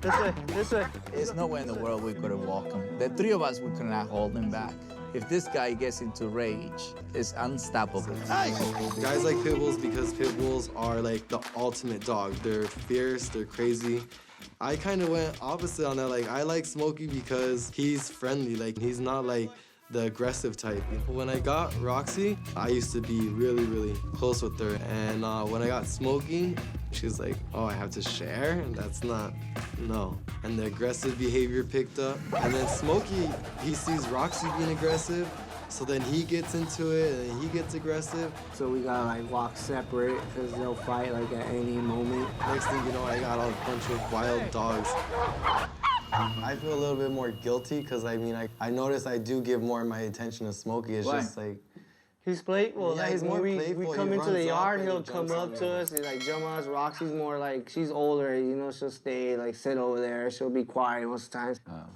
This way, this way. There's no way in the world we could have walked him. The three of us, we could not hold him back. If this guy gets into rage, it's unstoppable. Guys like pit bulls because pit bulls are like the ultimate dog. They're fierce, they're crazy. I kind of went opposite on that. Like, I like Smokey because he's friendly. Like, he's not like the aggressive type. When I got Roxy, I used to be really, really close with her. And when I got Smokey, she's like, oh, I have to share? And that's not, no. And the aggressive behavior picked up. And then Smokey, he sees Roxy being aggressive, so then he gets into it, and then he gets aggressive. So we gotta like walk separate because they'll fight like at any moment. Next thing you know, I got a bunch of wild dogs. I feel a little bit more guilty because I notice I do give more of my attention to Smokey. It's just like, he's playful. Yeah, like he's more we playful. come He into the runs up yard, and he'll he come jumps up on to me. us. He's like jump on us. Roxy's more like she's older. You know, she'll stay like sit over there. She'll be quiet most of the time.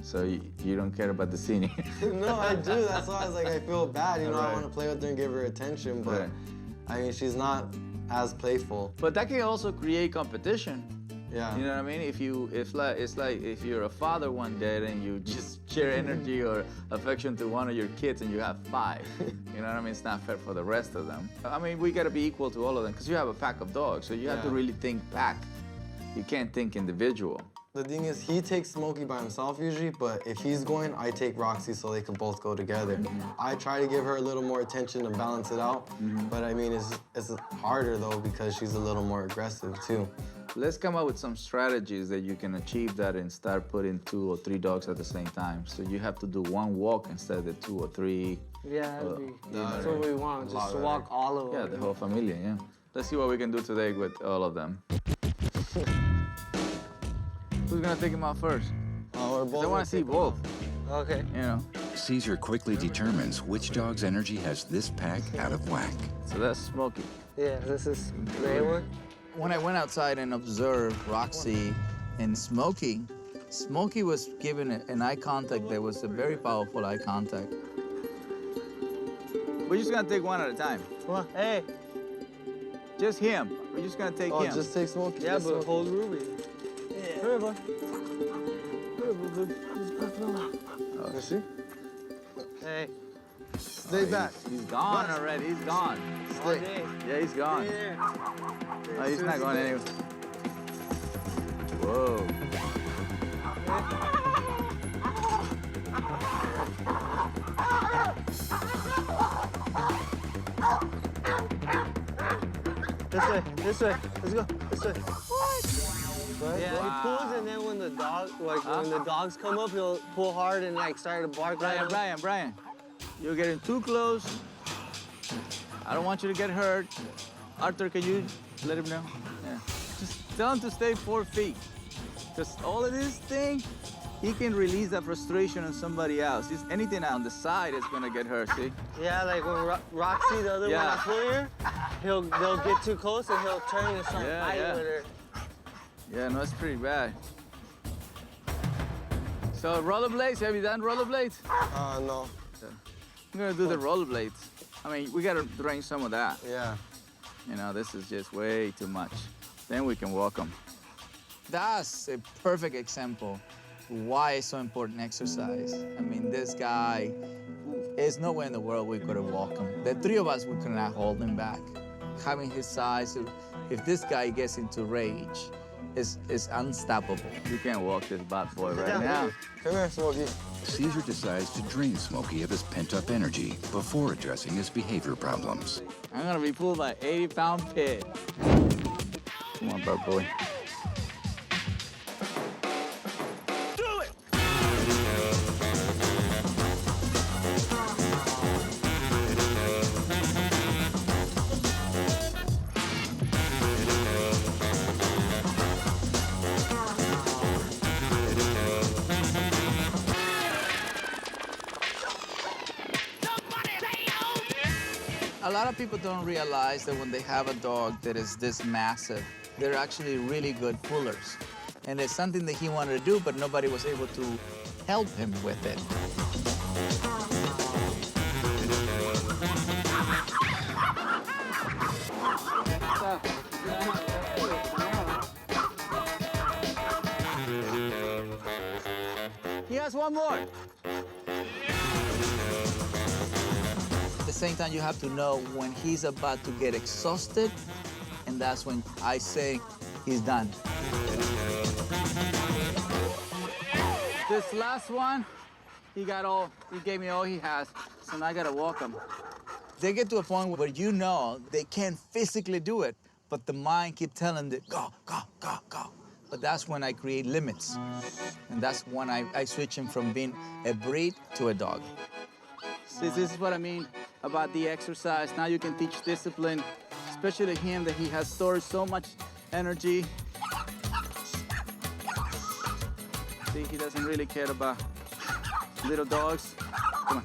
So you don't care about the scenery? no, I do. That's why I was like, I feel bad. You know, I want to play with her and give her attention, but Right. I mean, she's not as playful. But that can also create competition. Yeah. You know what I mean? It's like if you're a father one day and you just share energy or affection to one of your kids and you have 5. You know what I mean? It's not fair for the rest of them. I mean, we gotta be equal to all of them because you have a pack of dogs, so you have to really think pack. You can't think individual. The thing is, he takes Smokey by himself usually, but if he's going, I take Roxy so they can both go together. I try to give her a little more attention to balance it out, but I mean, it's harder though because she's a little more aggressive too. Let's come up with some strategies that you can achieve that and start putting 2 or 3 dogs at the same time. So you have to do 1 walk instead of the 2 or 3. Yeah, that's what we want. Just to walk all of them. Yeah, the whole familia, yeah. Let's see what we can do today with all of them. Who's gonna take him out first? We're both I want to see both. Okay. You know. Cesar quickly determines which dog's energy has this pack out of whack. So that's Smokey. Yeah, this is gray one. When I went outside and observed Roxy and Smokey, Smokey was given an eye contact that was a very powerful eye contact. We're just gonna take one at a time. Come on. Hey. Just him. We're just gonna take him. Just take Smokey. Yeah, but hold Ruby. Yeah. Come here, boy. You see? Hey. Stay back. He's gone already. He's gone. Stay. Yeah, he's gone. Oh, he's not going anywhere. Whoa. This way, this way. Let's go. This way. What? Yeah, he pulls, and then when the when the dogs come up, he'll pull hard and like start to bark. Brian, you're getting too close. I don't want you to get hurt. Arthur, can you let him know? Yeah. Just tell him to stay 4 feet. Because all of this thing, he can release that frustration on somebody else. Just anything on the side is gonna get hurt, see? Yeah, like when Roxy, the other one that's here, they'll get too close and he'll turn and start fighting with her. Yeah, no, it's pretty bad. So rollerblades, have you done rollerblades? No. I'm gonna do the rollerblades. I mean, we gotta drain some of that. Yeah. You know, this is just way too much. Then we can walk them. That's a perfect example why it's so important exercise. I mean, this guy, there's no way in the world we could have walked him. The 3 of us, we could not hold him back. Having his size, if this guy gets into rage, it's unstoppable. You can't walk this bad boy right now. Come here, Smokey. Caesar decides to drain Smokey of his pent-up energy before addressing his behavior problems. I'm gonna be pulled by 80-pound pig. Come on, bad boy. A lot of people don't realize that when they have a dog that is this massive, they're actually really good pullers. And it's something that he wanted to do, but nobody was able to help him with it. He has one more. At the same time, you have to know when he's about to get exhausted, and that's when I say he's done. This last one, he gave me all he has, so now I gotta walk him. They get to a point where you know they can't physically do it, but the mind keeps telling them, go, go, go, go. But that's when I create limits. And that's when I switch him from being a breed to a dog. See, this is what I mean about the exercise. Now you can teach discipline, especially to him that he has stored so much energy. See, he doesn't really care about little dogs. Come on.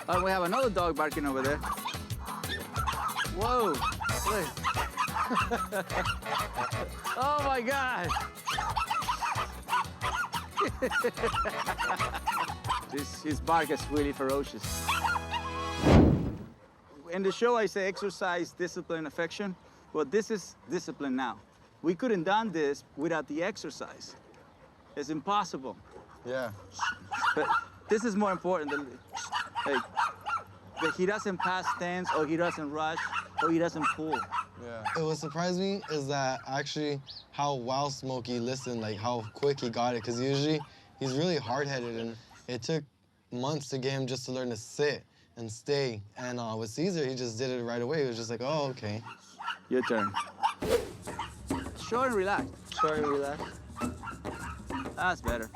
Oh, we have another dog barking over there. Whoa, look. Oh my God. His bark is really ferocious. In the show, I say exercise, discipline, affection. Well, this is discipline now. We couldn't done this without the exercise. It's impossible. Yeah. But this is more important than, hey, that he doesn't pass stands, or he doesn't rush, or he doesn't pull. Yeah. What surprised me is that actually how well Smokey listened, like how quick he got it, because usually he's really hard-headed, and it took months to get him just to learn to sit and stay. And with Cesar, he just did it right away. He was just like, oh, okay. Your turn. Short and relax. Short and relax. That's better.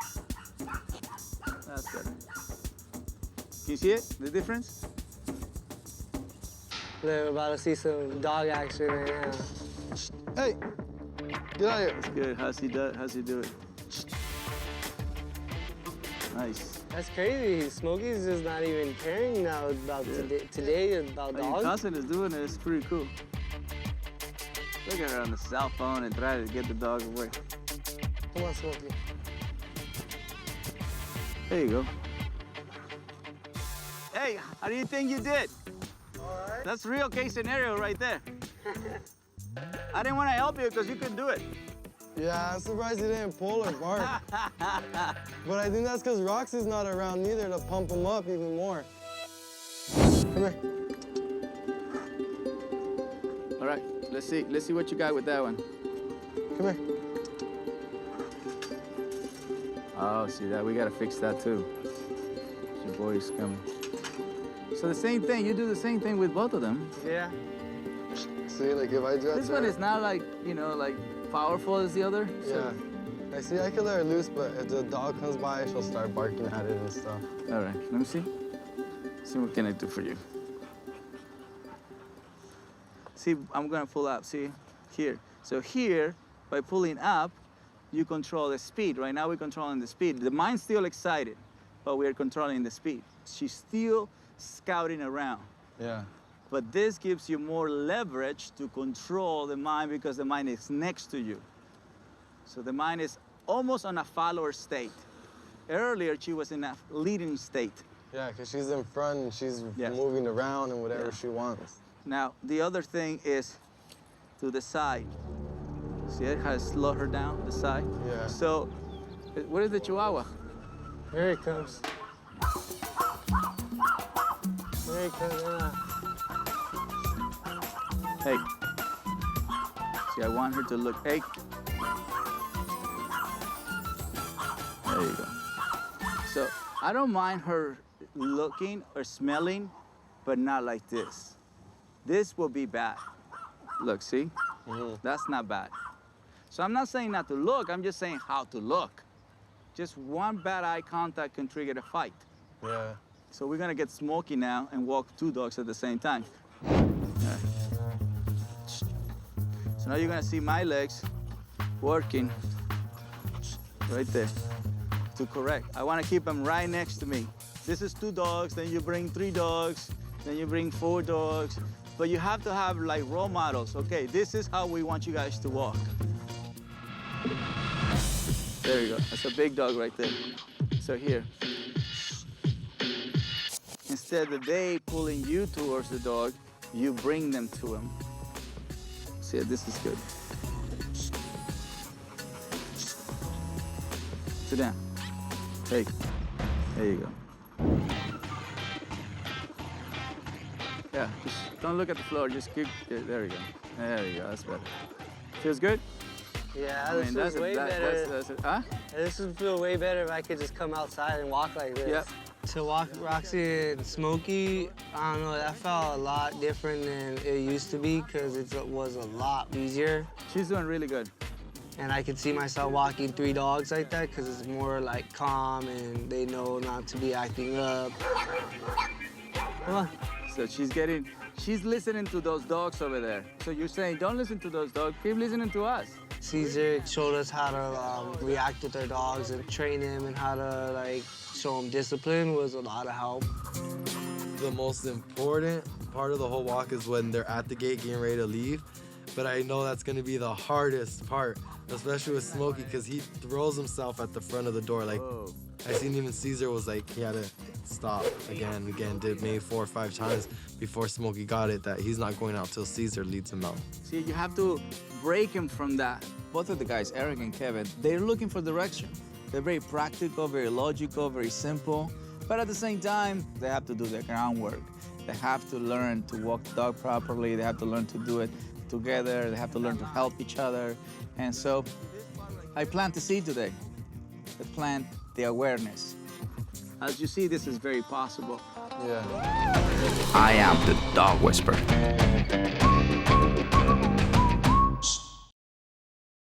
That's better. Can you see it, the difference? We're about to see some dog action right now. Hey, get out of here. That's good. How's he do it? Nice. That's crazy. Smokey's just not even caring now about today about Your dogs. cousin is doing it. It's pretty cool. Look at her on the cell phone and try to get the dog away. Come on, Smokey. There you go. Hey, how do you think you did? All right. That's real case scenario right there. I didn't want to help you because you couldn't do it. Yeah, I'm surprised he didn't pull or bark. But I think that's because Roxy's not around either to pump him up even more. Come here. All right, let's see what you got with that one. Come here. Oh, see that? We gotta fix that too. Your boy's coming. So the same thing, you do the same thing with both of them. Yeah. See, like if I do that This to one her- is not like, you know, like powerful as the other. So. Yeah. I see, I can let her loose, but if the dog comes by, she'll start barking at it and stuff. All right, let me see. See what can I do for you. See, I'm gonna pull up, see, here. So here, by pulling up, you control the speed. Right now we're controlling the speed. The mind's still excited, but we're controlling the speed. She's still scouting around. Yeah. But this gives you more leverage to control the mind because the mind is next to you. So the mind is almost on a follower state. Earlier, she was in a leading state. Yeah, because she's in front and she's Yeah. moving around and whatever Yeah. she wants. Now, the other thing is to the side. See it? How I slow her down, the side? Yeah. So, what is the Chihuahua? Here it comes. Here it comes. Yeah. Hey. See, I want her to look. Hey. There you go. So, I don't mind her looking or smelling, but not like this. This will be bad. Look, see? That's not bad. So I'm not saying not to look, I'm just saying how to look. Just one bad eye contact can trigger a fight. Yeah. So we're gonna get Smokey now and walk two dogs at the same time. All right. So now you're gonna see my legs working right there to correct. I wanna keep them right next to me. This is two dogs, then you bring three dogs, then you bring four dogs. But you have to have like role models. Okay, this is how we want you guys to walk. There you go. That's a big dog right there. So here. Instead of they pulling you towards the dog, you bring them to him. See, this is good. Sit down. Take. There you go. Yeah, just don't look at the floor. Just keep. There you go. There you go. That's better. Feels good? Yeah, this is way better. Huh? This would feel way better if I could just come outside and walk like this. Yep. To walk Roxy and Smokey, I don't know, that felt a lot different than it used to be because it was a lot easier. She's doing really good. And I could see myself walking 3 dogs like that because it's more like calm and they know not to be acting up. Come on. So she's listening to those dogs over there. So you're saying, don't listen to those dogs, keep listening to us. Cesar showed us how to react with our dogs and train them and how to like show them discipline was a lot of help. The most important part of the whole walk is when they're at the gate getting ready to leave. But I know that's gonna be the hardest part, especially with Smokey, because he throws himself at the front of the door. Like, Whoa. I seen even Cesar was like, he had to stop again, did maybe 4 or 5 times before Smokey got it that he's not going out till Cesar leads him out. See, you have to break him from that. Both of the guys, Eric and Kevin, they're looking for direction. They're very practical, very logical, very simple. But at the same time, they have to do their groundwork. They have to learn to walk the dog properly. They have to learn to do it together. They have to learn to help each other. And so I plant the seed today. I plant the awareness. As you see, this is very possible. Yeah. I am the dog whisperer.